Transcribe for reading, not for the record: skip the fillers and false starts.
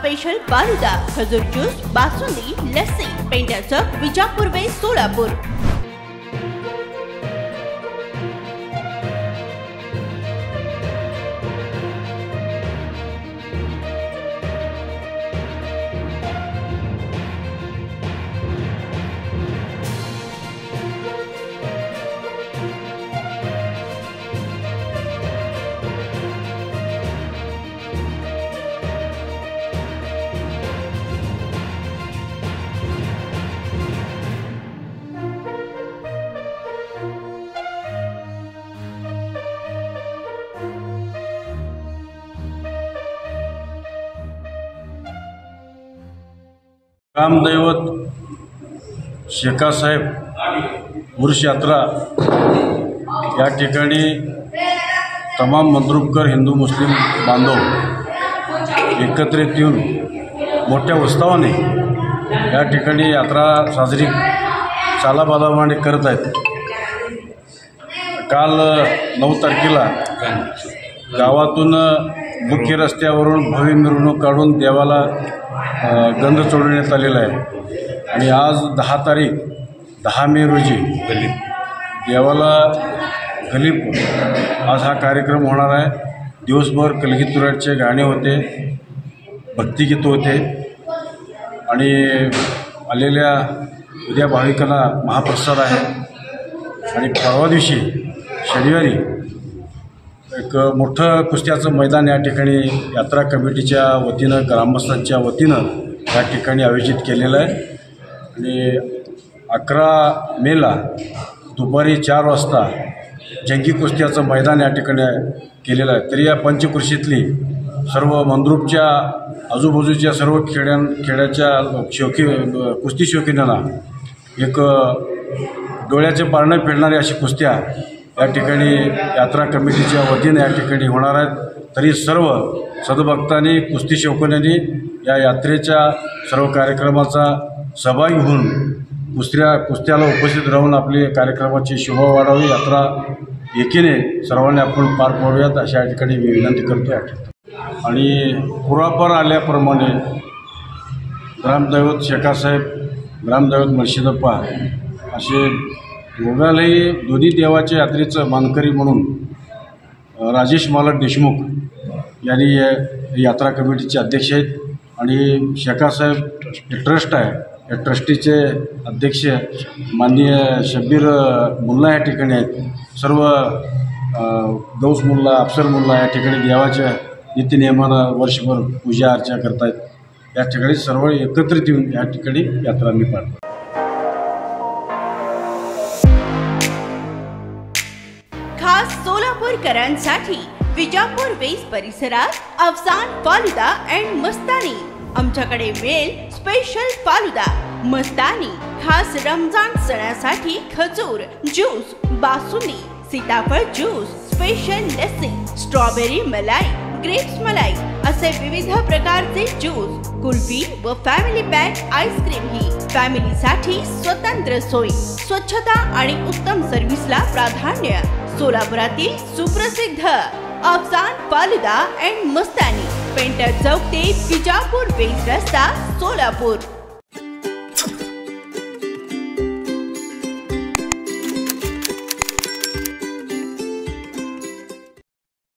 Special falooda, खजूर juice, basundi, lassi, painter चौक, Vijapur waste, Solapur. ग्रामदैवत शेकासाहेब उर्स यात्रा या ठिकाणी तमाम मंद्रुपकर हिंदू मुस्लिम बांधव एकत्रित येऊन मोठ्या उत्साहाने या ठिकाणी यात्रा साजरी चालाबालामाने करत आहेत। काल 9 तारखेला गावातून मुख्य रस्त्यावरून भव्य मिरवणूक काढून देवाला गंध चढवण्यात आलेला आहे आणि आज 10 तारीख 10 मे रोजी देवाला गलीप आज हा कार्यक्रम होणार आहे। दिवसभर कलगीतुराचे गाणे होते, भक्तिगीत होते आणि आलेल्या उद्या भाविकांना महाप्रसाद आहे आणि परवा दिवशी शनिवारी एक मोठं कुस्त्याचं मैदान या ठिकाणी यात्रा कमिटीच्या वतीनं, ग्रामस्थांच्या वतीनं या ठिकाणी आयोजित केलेलं आहे आणि 11 मेला दुपारी 4 वाजता जंगी कुस्त्याचं मैदान या ठिकाणी केलेलं आहे। तरी या पंचकृषीतली सर्व मंद्रुपच्या आजूबाजूच्या सर्व खेड्याच्या कुस्ती शौकीनांना एक डोळ्याचे पारणं फेडणारी अशी कुस्त्या या ठिकाणी यात्रा कमिटीच्या वतीने या ठिकाणी होणार आहेत। तरी सर्व सद्भक्तांनी, कुस्ती शौकीनांनी या यात्रेच्या सर्व कार्यक्रमाचा सहभागी होऊन कुस्त्याला उपस्थित राहून आपली कार्यक्रमाची शोभा वाढावी, यात्रा एकीने सर्वांनी आपण पार पाडूयात अशा या ठिकाणी मी विनंती करतो। आणि पुरापार आल्याप्रमाणे ग्रामदैवत शेकासाहेब, ग्रामदैवत मर्शिदप्पा असे दोघांनाही दोन्ही देवाच्या यात्रेचं मानकरी म्हणून राजेश मालक देशमुख यांनी यात्रा कमिटीचे अध्यक्ष आहेत आणि शेकासाहेब ट्रस्ट आहे, या ट्रस्टीचे अध्यक्ष माननीय शब्बीर मुल्ला या ठिकाणी आहेत। सर्व गौस मुल्ला, अफसर मुल्ला या ठिकाणी देवाच्या नीतिनियमानं वर्षभर पूजा अर्चा करतायत। या ठिकाणी सर्व एकत्रित येऊन या ठिकाणी यात्रा मी पाडतो। खास सोलापूरकरांसाठी विजापूर वेस्ट परिसरात अफसान फालुदा अँड मस्तानी आमच्याकडे मिळेल। स्पेशल फालुदा, मस्तानी, खास रमजान सणासाठी खजूर ज्यूस, बासुंदी, सीताफळ ज्यूस, स्पेशल लस्सी, स्ट्रॉबेरी मलाई, ग्रेप्स मलाई असे विविध प्रकारचे ज्यूस, कुल्फी व फॅमिली पॅक आईस्क्रीम ही फॅमिलीसाठी स्वतंत्र सोय, स्वच्छता आणि उत्तम सर्व्हिसला प्राधान्य। सोलापुरातील सुप्रसिद्ध Afsan falooda and Mastani, painter चौक ते विजापूर वेस्ट रस्ता, सोलापूर।